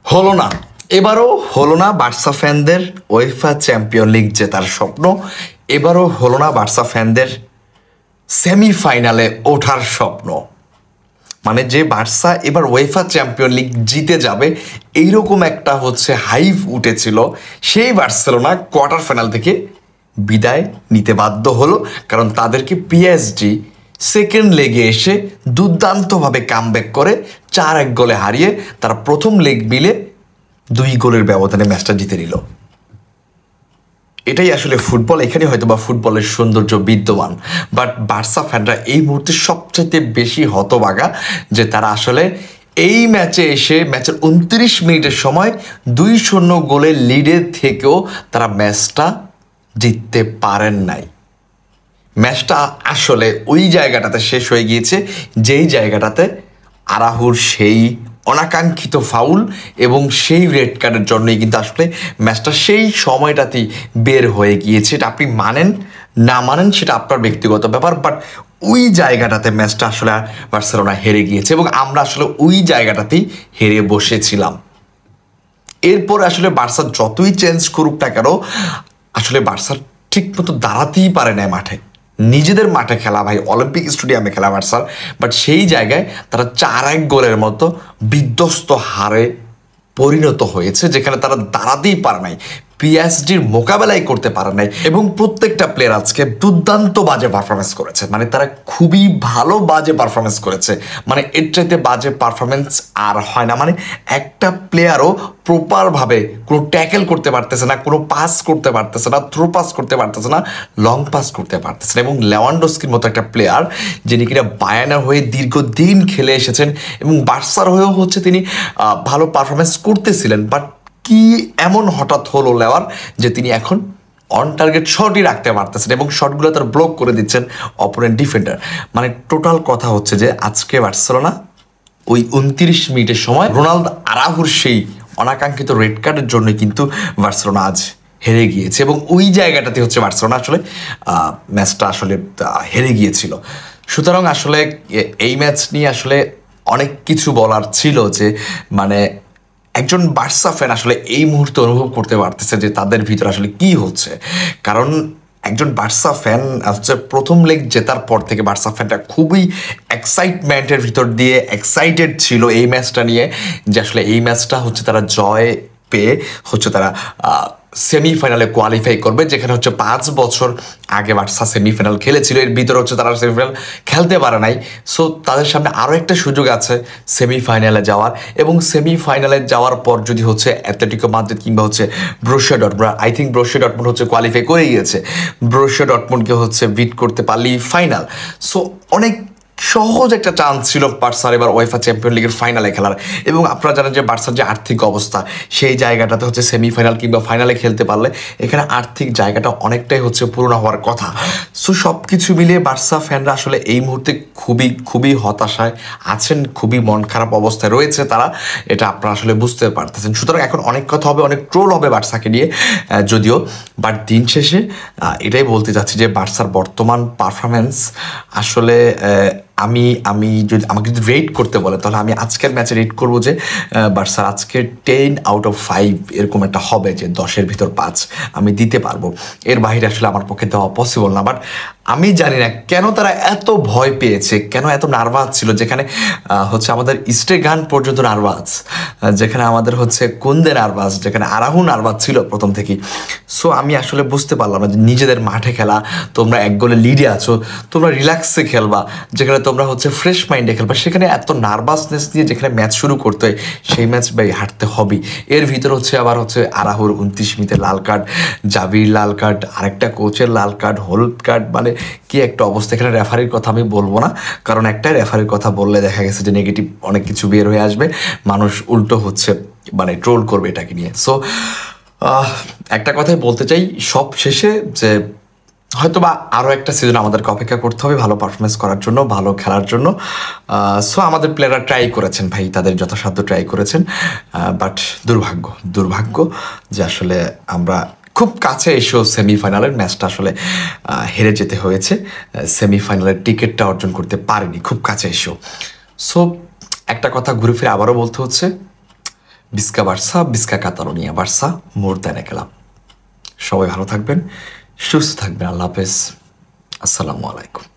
হলো না, এবারও হলো না বার্সা ফ্যানদের ওয়েফা চ্যাম্পিয়ন লিগ জেতার স্বপ্ন। এবারও হলো না বার্সা ফ্যানদের সেমিফাইনালে ওঠার স্বপ্ন। মানে যে বার্সা এবার ওয়েফা চ্যাম্পিয়ন লিগ জিতে যাবে এইরকম একটা হাইপ উঠেছিল, সেই বার্সেলোনা কোয়ার্টার ফাইনাল থেকে বিদায় নিতে বাধ্য হলো, কারণ তাদেরকে পিএসজি সেকেন্ড লেগে এসে দুর্দান্তভাবে কামব্যাক করে 4-1 গোলে হারিয়ে তারা প্রথম লেগ মিলে 2 গোলের ব্যবধানে ম্যাচটা জিতে নিল। এটাই আসলে ফুটবল, এখানে হয়তো বা ফুটবলের সৌন্দর্য বিদ্যমান। বাট বার্সা ফ্যানরা এই মুহূর্তে সবচাইতে বেশি হতবাগা যে তারা আসলে এই ম্যাচে এসে ম্যাচের 29 মিনিটের সময় 2-0 গোলের লিডে থেকেও তারা ম্যাচটা জিততে পারেন নাই। ম্যাচটা আসলে ওই জায়গাটাতে শেষ হয়ে গিয়েছে যেই জায়গাটাতে আরাহুর সেই অনাকাঙ্ক্ষিত ফাউল এবং সেই রেড কার্ডের জন্যই কিন্তু আসলে ম্যাচটা সেই সময়টাতেই বের হয়ে গিয়েছে। এটা আপনি মানেন না মানেন সেটা আপনার ব্যক্তিগত ব্যাপার, বাট ওই জায়গাটাতে ম্যাচটা আসলে বার্সেলোনা হেরে গিয়েছে এবং আমরা আসলে ওই জায়গাটাতেই হেরে বসেছিলাম। এরপর আসলে বার্সা যতই চেঞ্জ করুক না কেন, আসলে বার্সা ঠিক মতো দাঁড়াতেই পারে না মাঠে। নিজেদের মাঠে খেলা, ভাই অলিম্পিক স্টেডিয়ামে খেলা বার্সার, বাট সেই জায়গায় তারা 4-1 গোলের মতো বিধ্বস্ত হারে পরিণত হয়েছে, যেখানে তারা দাঁড়াতেই পারে নাই, পিএসজির মোকাবেলাই করতে পারে নাই এবং প্রত্যেকটা প্লেয়ার আজকে দুর্দান্ত বাজে পারফরমেন্স করেছে। মানে তারা খুবই ভালো বাজে পারফরমেন্স করেছে, মানে এর চাইতে বাজে পারফরমেন্স আর হয় না। মানে একটা প্লেয়ারও প্রপারভাবে কোনো ট্যাকেল করতে পারতেছে না, কোনো পাস করতে পারতেছে না, থ্রো পাস করতে পারতেছে না, লং পাস করতে পারতেছে না। এবং লেভানডস্কির মতো একটা প্লেয়ার যিনি কিনা বায়ানা হয়ে দীর্ঘদিন খেলে এসেছেন এবং বার্সার হয়েও তিনি ভালো পারফরমেন্স করতেছিলেন, বাট কি এমন হঠাৎ হলো লেওয়ার যে তিনি এখন অন টার্গেট শটই রাখতে পারতেছেন এবং শটগুলো তার ব্লক করে দিচ্ছেন অপোনেন্ট ডিফেন্ডার। মানে টোটাল কথা হচ্ছে যে আজকে বার্সেলোনা ওই 29 মিনিটের সময় রোনালদো আরাহুর সেই অনাকাঙ্ক্ষিত রেড কার্ডের জন্য কিন্তু বার্সেলোনা আজ হেরে গিয়েছে এবং ওই জায়গাটাতে বার্সেলোনা আসলে ম্যাচটা আসলে হেরে গিয়েছিল। সুতরাং আসলে এই ম্যাচ নিয়ে আসলে অনেক কিছু বলার ছিল, যে মানে একজন বার্সা ফ্যান আসলে এই মুহূর্তে অনুভব করতে পারতেছে যে তাদের ভিতরে আসলে কি হচ্ছে। কারণ একজন বার্সা ফ্যান প্রথম লেগ জেতার পর থেকে বার্সা ফ্যানটা খুবই এক্সাইটমেন্টের ভিতর দিয়ে এক্সাইটেড ছিল এই ম্যাচটা নিয়ে, যে আসলে এই ম্যাচটা তারা জয় পেয়ে তারা সেমিফাইনালে কোয়ালিফাই করবে, যেখানে 5 বছর আগে বার্সা সেমিফাইনাল খেলেছিল, এর ভিতরে তারা সেমিফাইনাল খেলতে পারে নাই। সো তাদের সামনে আরও একটা সুযোগ আছে সেমিফাইনালে যাওয়ার, এবং সেমিফাইনালে যাওয়ার পর যদি অ্যাটলেটিকো মাদ্রিদ কিংবা Borussia Dortmund, I think Borussia Dortmund qualify করে গিয়েছে, ব্রুসিয়া ডর্টমুন্ডকে বিট করতে পারলেই ফাইনাল। সো অনেক সহজ একটা চান্স ছিল বার্সার এবার ওয়েফা চ্যাম্পিয়ন লিগের ফাইনালে খেলার। এবং আপনারা জানেন যে বার্সার যে আর্থিক অবস্থা, সেই জায়গাটাতে সেমিফাইনাল কিংবা ফাইনালে খেলতে পারলে এখানে আর্থিক জায়গাটা অনেকটাই পূরণ হওয়ার কথা। সো সব কিছু মিলিয়ে বার্সা ফ্যানরা আসলে এই মুহূর্তে খুবই খুবই হতাশায় আছেন, খুবই মন খারাপ অবস্থায় রয়েছে তারা, এটা আপনারা আসলে বুঝতে পারতেছেন। সুতরাং এখন অনেক কথা হবে, অনেক ট্রোল হবে বার্সাকে নিয়ে যদিও, বাট দিন শেষে এটাই বলতে চাচ্ছি যে বার্সার বর্তমান পারফরমেন্স আসলে আমি যদি আমাকে যদি রেট করতে বলে তাহলে আমি আজকের ম্যাচে রেট করবো যে বার্সার আজকে 10/5 এরকম একটা হবে, যে 10-এর ভিতর 5 আমি দিতে পারবো। এর বাইরে আসলে আমার পক্ষে দেওয়া পসিবল না। বাট আমি জানি না কেন তারা এত ভয় পেয়েছে, কেন এত নার্ভাস ছিল, যেখানে আমাদের স্টেগান পর্যন্ত নার্ভাস, যেখানে আমাদের কুন্দে নার্ভাস, যেখানে আরাহু নার্ভাস ছিল প্রথম থেকেই। সো আমি আসলে বুঝতে পারলাম না যে নিজেদের মাঠে খেলা, তোমরা 1 গোলে লিডে আছো, তোমরা রিল্যাক্সে খেলবা, যেখানে তোমরা ফ্রেশ মাইন্ডে খেলবা, সেখানে এত নার্ভাসনেস নিয়ে যেখানে ম্যাচ শুরু করতে হয় সেই ম্যাচ ভাই হারতে হবেই। এর ভিতর আবার আরাহুর 29 মিনিটে লাল কার্ড, জাবির লাল কার্ড, আরেকটা কোচের লাল কার্ড, হলুদ কার্ড, মানে কি একটা অবস্থা। এখানে রেফারির কথা আমি বলবো না, কারণ একটা রেফারির কথা বললে দেখা গেছে যে নেগেটিভ অনেক কিছু বের হয়ে আসবে, মানুষ উল্টো মানে ট্রোল করবে এটাকে নিয়ে। সো একটা কথাই বলতে চাই সব শেষে, যে হয়তোবা আরও একটা সিজন আমাদেরকে অপেক্ষা করতে হবে ভালো পারফরমেন্স করার জন্য, ভালো খেলার জন্য। সো আমাদের প্লেয়াররা ট্রাই করেছেন ভাই, তাদের যথাসাধ্য ট্রাই করেছেন, বাট দুর্ভাগ্য যে আসলে আমরা খুব কাছে এসেও সেমিফাইনালের ম্যাচটা আসলে হেরে যেতে হয়েছে, সেমিফাইনালের টিকিটটা অর্জন করতে পারিনি খুব কাছে এসেও। সো একটা কথা ঘুরে ফিরে আবারও বলতে হচ্ছে, বিস্কা বার্সা, বিস্কা Catalonia, Barca more than a club. সবাই ভালো থাকবেন, সুস্থ থাকবেন। আল্লাহ হাফেজ, আসসালামু আলাইকুম।